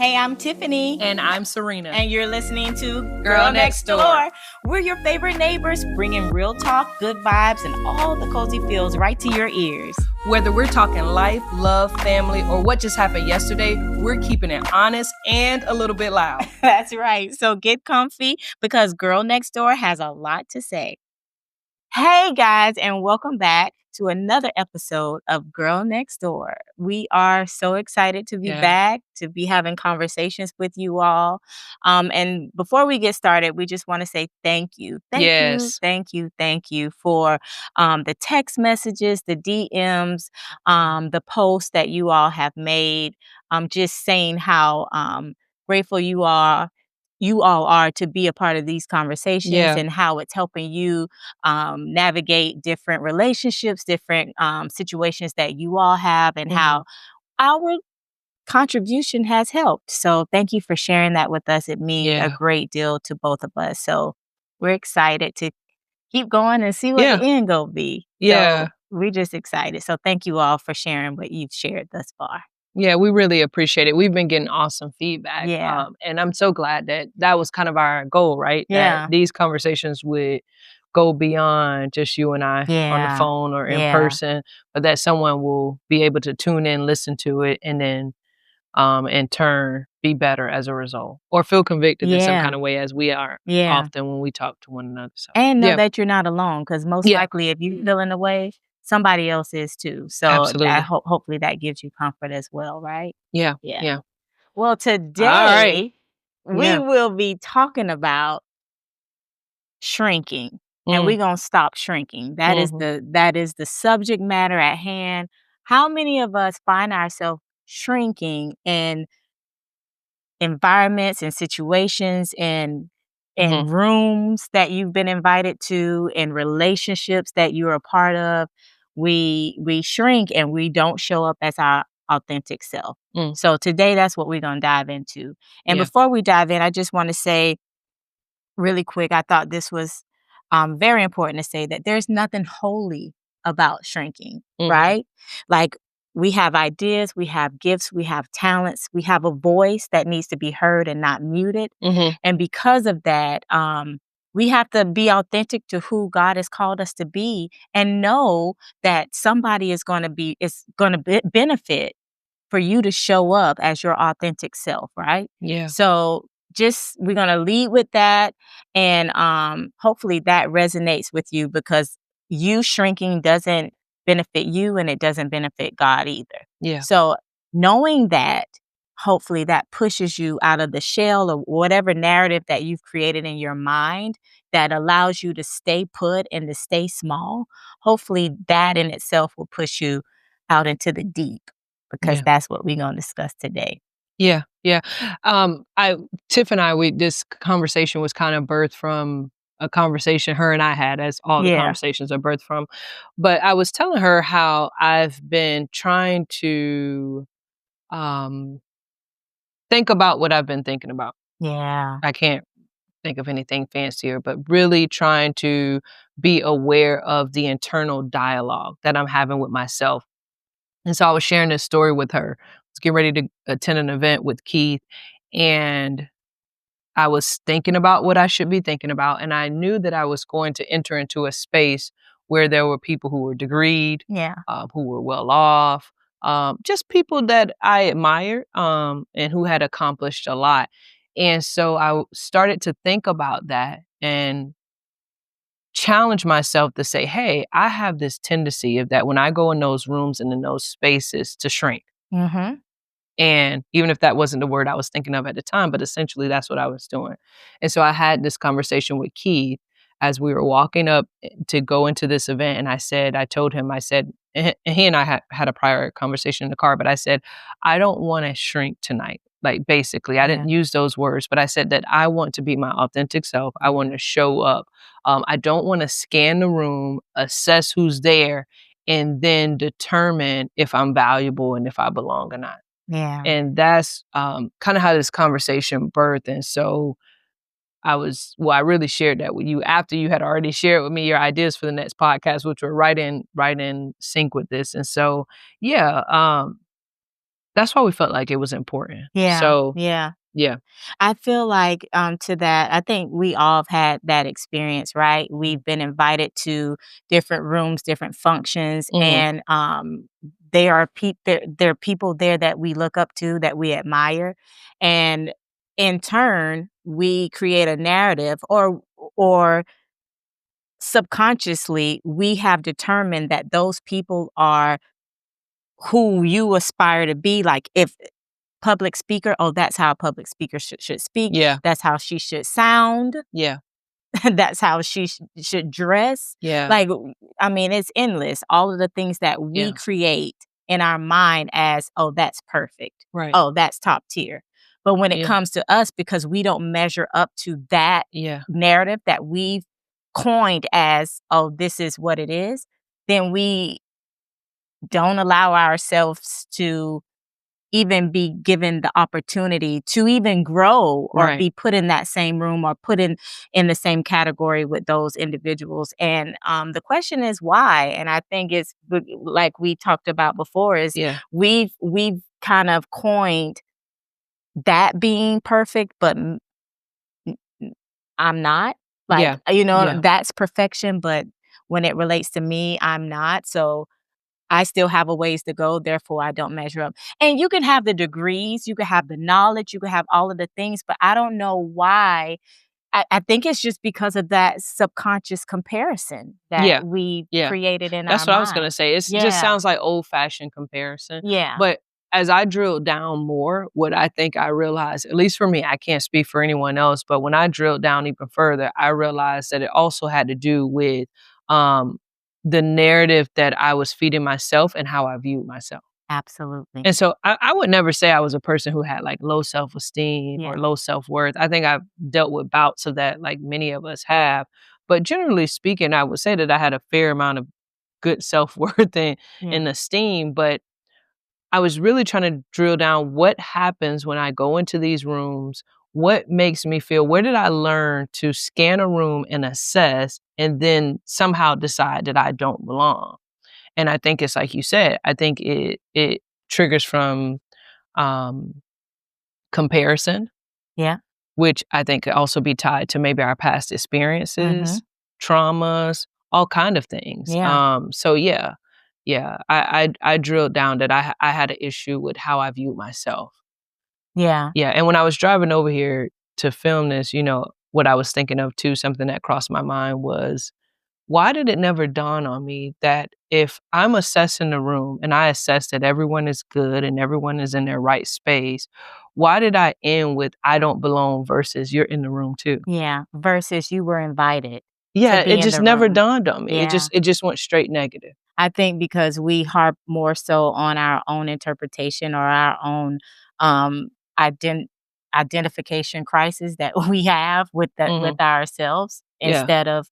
Hey, I'm Tiffany. And I'm Sarina. And you're listening to Girl Next Door. We're your favorite neighbors, bringing real talk, good vibes, and all the cozy feels right to your ears. Whether we're talking life, love, family, or what just happened yesterday, we're keeping it honest and a little bit loud. That's right. So get comfy because Girl Next Door has a lot to say. Hey, guys, and welcome back to another episode of Girl Next Door. We are so excited to be back, to be having conversations with you all. And before we get started, we just want to say thank you. Thank you for the text messages, the DMs, the posts that you all have made, just saying how grateful you all are to be a part of these conversations and how it's helping you navigate different relationships, different situations that you all have, and how our contribution has helped. So thank you for sharing that with us. It means a great deal to both of us. So we're excited to keep going and see what the end will be. So we're just excited. So thank you all for sharing what you've shared thus far. Yeah, we really appreciate it. We've been getting awesome feedback. Yeah. And I'm so glad that was kind of our goal, right? Yeah. That these conversations would go beyond just you and I on the phone or in person, but that someone will be able to tune in, listen to it, and then in turn be better as a result or feel convicted in some kind of way as we are often when we talk to one another. So, and know that you're not alone because most likely if you're feeling away, somebody else is too. So that hopefully that gives you comfort as well, right? Yeah. Well, today we will be talking about shrinking. And we're going to stop shrinking. That is the subject matter at hand. How many of us find ourselves shrinking in environments and situations and in rooms that you've been invited to, in relationships that you're a part of? We shrink and we don't show up as our authentic self. So today that's what we're going to dive into. And before we dive in, I just want to say really quick, I thought this was very important to say that there's nothing holy about shrinking, right? Like we have ideas, we have gifts, we have talents, we have a voice that needs to be heard and not muted. And because of that, we have to be authentic to who God has called us to be and know that somebody is going to benefit for you to show up as your authentic self, right? Yeah. So we're going to lead with that. And hopefully that resonates with you because you shrinking doesn't benefit you and it doesn't benefit God either. Yeah. So knowing that, hopefully that pushes you out of the shell or whatever narrative that you've created in your mind that allows you to stay put and to stay small. Hopefully that in itself will push you out into the deep because that's what we're going to discuss today. Yeah. Tiff and I, this conversation was kind of birthed from a conversation her and I had, as all the conversations are birthed from. But I was telling her how I've been trying to think about what I've been thinking about. Yeah. I can't think of anything fancier, but really trying to be aware of the internal dialogue that I'm having with myself. And so I was sharing this story with her. I was getting ready to attend an event with Keith, and I was thinking about what I should be thinking about. And I knew that I was going to enter into a space where there were people who were degreed, who were well off, just people that I admired and who had accomplished a lot. And so I started to think about that and challenge myself to say, hey, I have this tendency of that when I go in those rooms and in those spaces to shrink. And even if that wasn't the word I was thinking of at the time, but essentially that's what I was doing. And so I had this conversation with Keith as we were walking up to go into this event. And I told him, and he and I had a prior conversation in the car, but I said, I don't want to shrink tonight. Like basically, I didn't use those words, but I said that I want to be my authentic self. I want to show up. I don't want to scan the room, assess who's there, and then determine if I'm valuable and if I belong or not. Yeah. And that's kind of how this conversation birthed. And so I really shared that with you after you had already shared with me your ideas for the next podcast, which were right in sync with this. And so, that's why we felt like it was important. Yeah, So, yeah. yeah. I feel like, to that, I think we all have had that experience, right? Mhm. We've been invited to different rooms, different functions, Mhm. and there are people there that we look up to, that we admire, and in turn, we create a narrative, or subconsciously we have determined that those people are who you aspire to be. Like, if public speaker, oh, that's how a public speaker should speak. Yeah. That's how she should sound. Yeah. That's how she should dress. Yeah. Like, I mean, it's endless. All of the things that we Yeah. create in our mind as, oh, that's perfect. Right. Oh, that's top tier. But when it Yeah. comes to us, because we don't measure up to that Yeah. narrative that we've coined as, oh, this is what it is, then we don't allow ourselves to even be given the opportunity to even grow or Right. be put in that same room or put in the same category with those individuals. And the question is why? And I think it's like we talked about before, is Yeah. we've kind of coined that being perfect, but I'm not. Like, Yeah. Yeah. that's perfection, but when it relates to me, I'm not. So I still have a ways to go, therefore I don't measure up. And you can have the degrees, you can have the knowledge, you can have all of the things, but I don't know why. I think it's just because of that subconscious comparison that Yeah. we Yeah. created in our That's what I was gonna mind. say. It just Yeah, sounds like old-fashioned comparison, yeah, but as I drilled down more, what I think I realized, at least for me, I can't speak for anyone else, but when I drilled down even further, I realized that it also had to do with, um, the narrative that I was feeding myself and how I viewed myself. absolutely. And so I would never say I was a person who had, like, low self-esteem or Yeah, low self-worth. I think I've dealt with bouts of that like many of us have, but generally speaking, I would say that I had a fair amount of good self-worth yeah, and esteem, but I was really trying to drill down what happens when I go into these rooms, what makes me feel, where did I learn to scan a room and assess and then somehow decide that I don't belong? And I think it's like you said, I think it triggers from um, comparison, yeah, which I think could also be tied to maybe our past mhm, experiences, traumas, all kind of things. yeah, So yeah, yeah, I drilled down that I had an issue with how I viewed myself. yeah, Yeah, and when I was driving over here to film this, what I was thinking of too, something that crossed my mind was, why did it never dawn on me that if I'm assessing the room and I assess that everyone is good and everyone is in their right space, why did I end with "I don't belong" versus "You're in the room too"? yeah, versus you were invited to Yeah, it be in just the never room. dawned on me. It Yeah. just it just went straight negative. I think because we harp more so on our own interpretation or our own um ident- identification crisis that we have with Mhm. ourselves, Yeah. instead of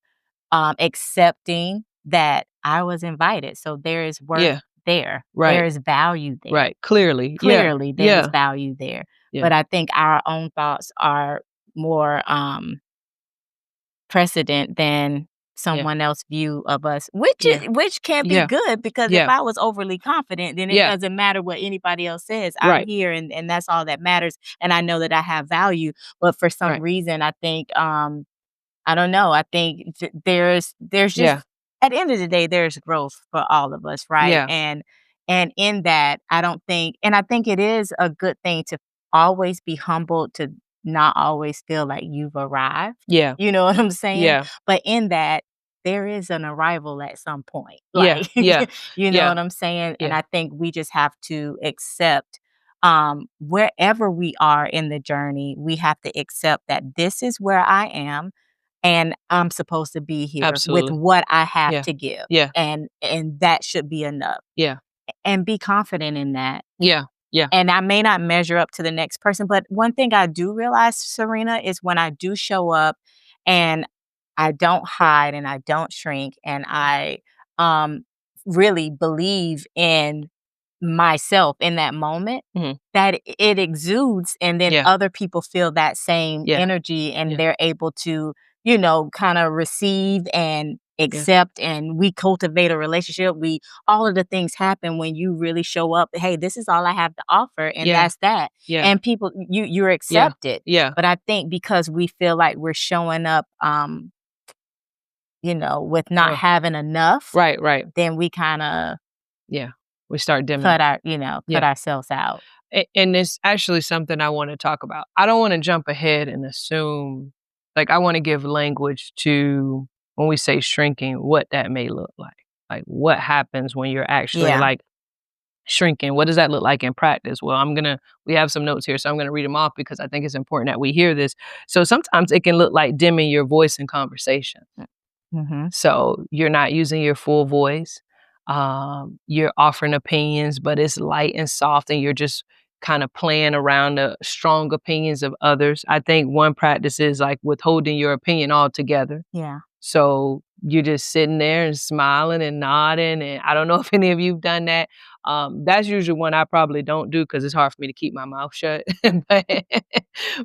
accepting that I was invited. So there is worth Yeah. there. There Right. is value there. Right. Clearly. Yeah. Clearly there is Yeah. value there. Yeah. But I think our own thoughts are more precedent than Yeah. someone else's view of us, Yeah. which can be Yeah. good, because if Yeah. I was overly confident, then it Yeah. doesn't matter what anybody else says. I'm Right. here, and that's all that matters, and I know that I have value. But for some Right. reason, I think I don't know. I think there's just, Yeah. at the end of the day, there's growth for all of us, right? Yeah. And in that, I don't think, and I think it is a good thing to always be humbled, to not always feel like you've arrived. Yeah. You know what I'm saying? Yeah. But in that, there is an arrival at some point. Yeah. Like, Yeah. you know Yeah. what I'm saying? And Yeah. I think we just have to accept, wherever we are in the journey, we have to accept that this is where I am, and I'm supposed to be here with Absolutely. what I have Yeah. to give, Yeah. and that should be enough, Yeah. and be confident in that. Yeah. Yeah. And I may not measure up to the next person, but one thing I do realize, Serena, is when I do show up and I don't hide and I don't shrink, and I um really believe in myself in that moment, Mhm. that it exudes, and then Yeah. other people feel that same Yeah. energy, and Yeah. they're able to, kind of receive and accept and we cultivate a relationship. All of the things happen when you really show up. Hey, this is all I have to offer, and Yeah. that's that. Yeah. And people, you're Yeah. accepted. Yeah. But I think because we feel like we're showing up, with not Oh, having enough, right, right. then we kind of Yeah. We start dimming. cut Yeah. ourselves out. And it's actually something I wanna talk about. I don't wanna jump ahead and assume like, I wanna give language to when we say shrinking, what that may look like. Like, what happens when you're actually, Yeah. like, shrinking? What does that look like in practice? Well, we have some notes here, so I'm gonna read them off because I think it's important that we hear this. So, sometimes it can look like dimming your voice in conversation. Mhm. So you're not using your full voice. You're offering opinions, but it's light and soft, and you're just kind of playing around the strong opinions of others. I think one practice is like withholding your opinion altogether. Yeah. So you're just sitting there and smiling and nodding. And I don't know if any of you've done that. That's usually one I probably don't do because it's hard for me to keep my mouth shut.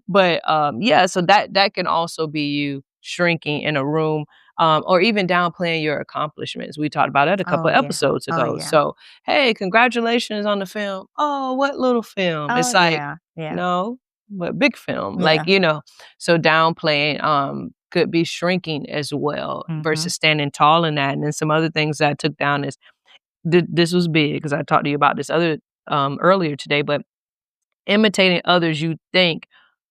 but yeah, so that can also be you shrinking in a room, or even downplaying your accomplishments. We talked about that a couple Oh, of yeah. episodes Oh, ago. yeah. So, hey, congratulations on the film. Oh, what little film? Oh, It's like, yeah. Yeah. no, but big film. Yeah. So downplaying could be shrinking as well Mhm. versus standing tall in that. And then some other things that I took down is this was big because I talked to you about this other earlier today, but imitating others you think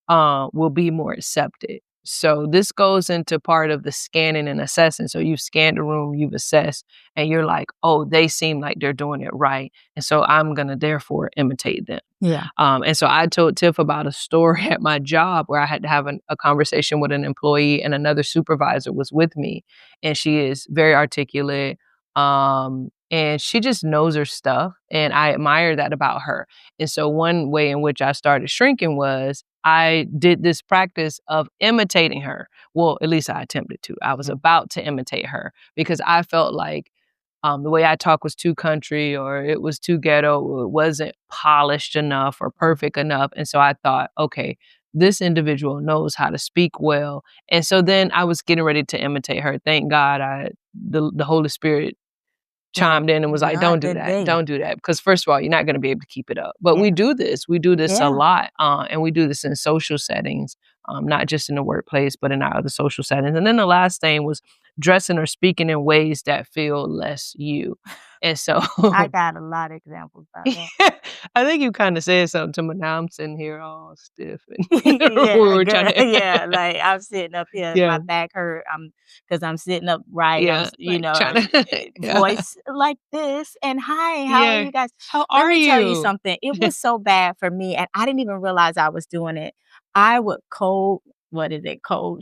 will be more accepted. So this goes into part of the scanning and assessing. So you've scanned the room, you've assessed, and you're like, oh, they seem like they're doing it right. And so I'm going to therefore imitate them. Yeah. And so I told Tiff about a story at my job where I had to have a conversation with an employee, and another supervisor was with me. And she is very articulate. And she just knows her stuff. And I admire that about her. And so one way in which I started shrinking was I did this practice of imitating her. Well, at least I attempted to. I was Mhm. about to imitate her because I felt like the way I talk was too country, or it was too ghetto, or it wasn't polished enough or perfect enough. And so I thought, okay, this individual knows how to speak well. And so then I was getting ready to imitate her. Thank God the Holy Spirit Like, chimed in and was like, not "Don't do that. today. Don't do that." Because first of all, you're not gonna be able to keep it up. But Yeah. we do this. We do this a Yeah. lot, and we do this in social settings, not just in the workplace, but in our other social settings. And then the last thing was dressing or speaking in ways that feel less you. And so I got a lot of examples about that. I think you kinda said something to me. Now I'm sitting here all stiff and we Yeah, were trying girl, to yeah, like, I'm sitting up here, Yeah, my back hurt, because 'cause I'm sitting up right, yeah, like trying to yeah. voice like this, and, "Hi, how are Yeah. you guys?" How Let are me tell you you? something, it was so bad for me, and I didn't even realize I was doing it. I would cold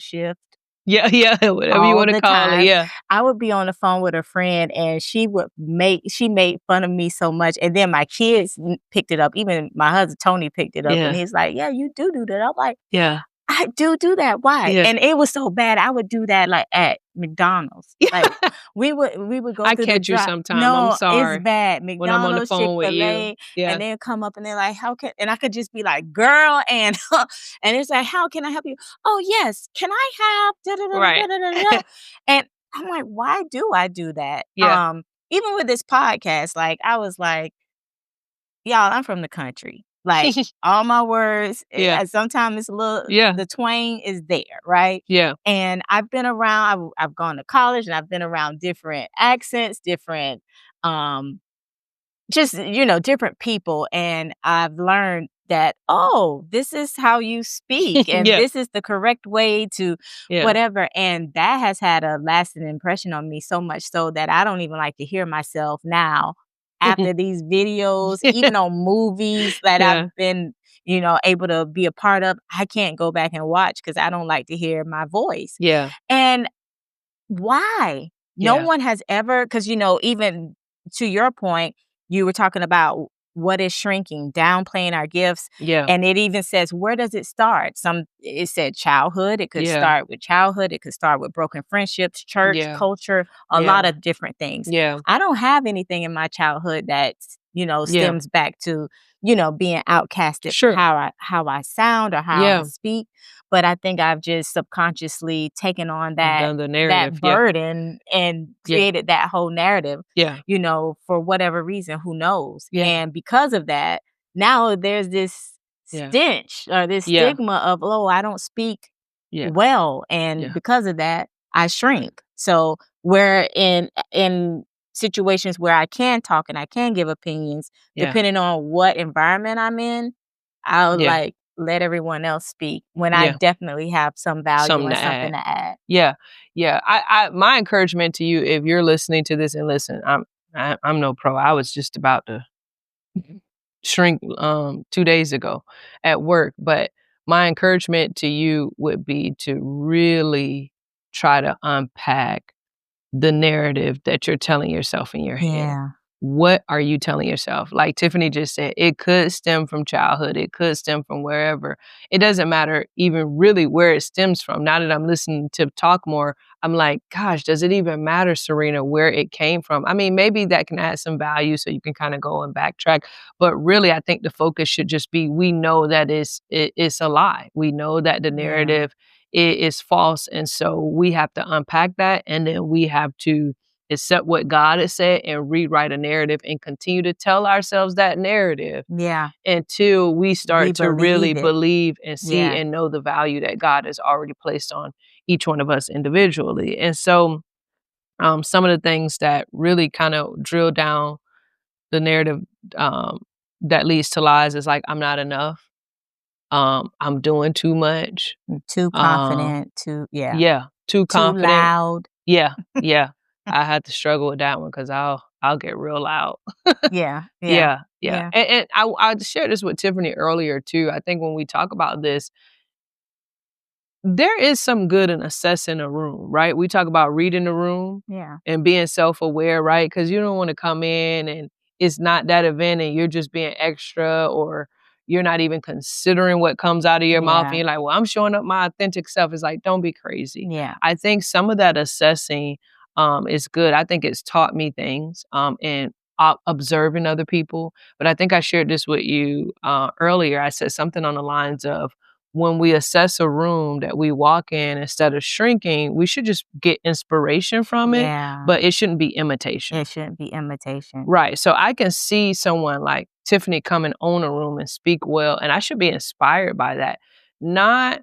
shift Yeah, yeah, whatever you all wanna the call it, time. yeah. I would be on the phone with a friend, and she made fun of me so much, and then my kids picked it up, even my husband, Tony, picked it up, and Yeah, he's like, "Yeah, you do that." I'm like, yeah, I do that, why? yeah. And it was so bad, I would do that, like, at McDonald's. Like, we would go I through the catch you drive sometime, I'm no, it's sorry, bad. when I'm on the McDonald's, phone with you. Chick-fil-A, and Yeah, they'll come up and they're like, "How can," and I could just be like, "Girl," and and it's like, "How can I help you?" "Oh, yes. Can I have da da da da right. da da da da?" And I'm like, "Why do I do that?" Yeah. Even with this podcast, like, I was like, y'all, I'm from the country. Like, all my words, Yeah, sometimes it's a little yeah, the twang is there, right? yeah. And I've been around I've gone to college, and I've been around different accents, different, um, just, different people, and I've learned that, "Oh, this is how you speak, and Yeah, this is the correct way to yeah. whatever," and that has had a lasting impression on me so much so that I don't even like to hear myself now after these videos, even on movies that Yeah, I've been, able to be a part of. I can't go back and watch because I don't like to hear my voice. yeah, And why? No yeah, one has ever, because even to your point, you were talking about what is shrinking, downplaying our gifts, yeah, and it even says, where does it start? It said childhood, it could yeah, start with childhood, it could start with broken friendships, church, yeah, culture, a yeah, lot of different things. yeah, I don't have anything in my childhood that's Yeah. stems back to, being outcasted for Sure. how I sound or how I Yeah. speak. But I think I've just subconsciously taken on that Done the narrative. that Yeah. burden and Yeah. created that whole narrative, Yeah. for whatever reason, who knows? Yeah. And because of that, now there's this Yeah. stench or this Yeah. stigma of, oh, I don't speak Yeah. well. And Yeah. because of that, I shrink. So where in situations where I can talk and I can give opinions, Yeah. depending on what environment I'm in, I'll Yeah. like let everyone else speak when I Yeah. definitely have some value Something to and something add. to add. Yeah. Yeah. I my encouragement to you, if you're listening to this, and listen, I'm no pro. I was just about to shrink 2 days ago at work, but my encouragement to you would be to really try to unpack the narrative that you're telling yourself in your head. Yeah. What are you telling yourself? Like Tiffany just said, it could stem from childhood, it could stem from wherever. It doesn't matter even really where it stems from. Now that I'm listening to talk more, I'm like, gosh, does it even matter, Sarina, where it came from? I mean, maybe that can add some value so you can kind of go and backtrack. But really, I think the focus should just be, we know that it's a lie. We know that the Yeah. narrative is false. And so we have to unpack that, and then we have to accept what God has said and rewrite a narrative and continue to tell ourselves that narrative Yeah. until we We start to really believe it. believe and see Yeah. and know the value that God has already placed on each one of us individually. And so, some of the things that really kind of drill down the narrative, um, that leads to lies is like, I'm not enough. I'm doing too much. Too Um, confident, yeah. yeah, too Too confident. loud. Yeah, yeah. I had to struggle with that one because I'll get real loud. Yeah. Yeah. Yeah, yeah. Yeah. And I shared this with Tiffany earlier too. I think when we talk about this, there is some good in assessing a room, right? We talk about reading the room Yeah. and being self-aware, right? Because you don't wanna come in and it's not that event and you're just being extra, or you're not even considering what comes out of your mouth and Yeah. you're like, "Well, I'm showing up my authentic self." It's like, don't be crazy. Yeah. I think some of that assessing, is good. I think it's taught me things, and observing other people. But I think I shared this with you, earlier. I said something on the lines of, when we assess a room that we walk in, instead of shrinking, we should just get inspiration from it, Yeah. but it shouldn't be imitation. It shouldn't be imitation. Right. So I can see someone like Tiffany come and own a room and speak well, and I should be inspired by that. Not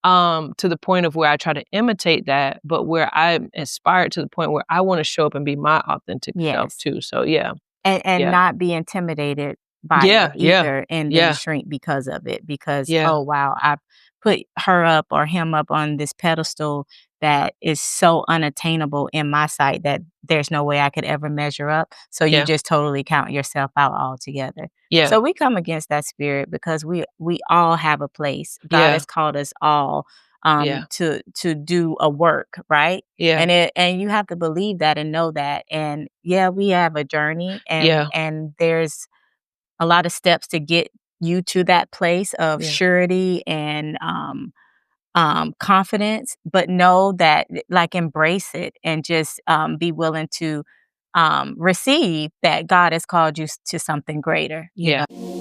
to the point of where I try to imitate that, but where I'm inspired to the point where I want to show up and be my authentic self Yes. too. So yeah. And Yeah. not be intimidated by it Yeah. Yeah. either and then Yeah. shrink because of it, because, Yeah. "Oh, wow, I put her up or him up on this pedestal that is so unattainable in my sight that there's no way I could ever measure up." So you Yeah. just totally count yourself out altogether. Yeah. So we come against that spirit because we all have a place. God Yeah. has called us all, Yeah. to do a work, right? Yeah. And you have to believe that and know that. And yeah, we have a journey, Yeah. and there's a lot of steps to get you to that place of Yeah. surety and confidence, but know that, like, embrace it and just be willing to receive that God has called you to something greater, you Yeah. know.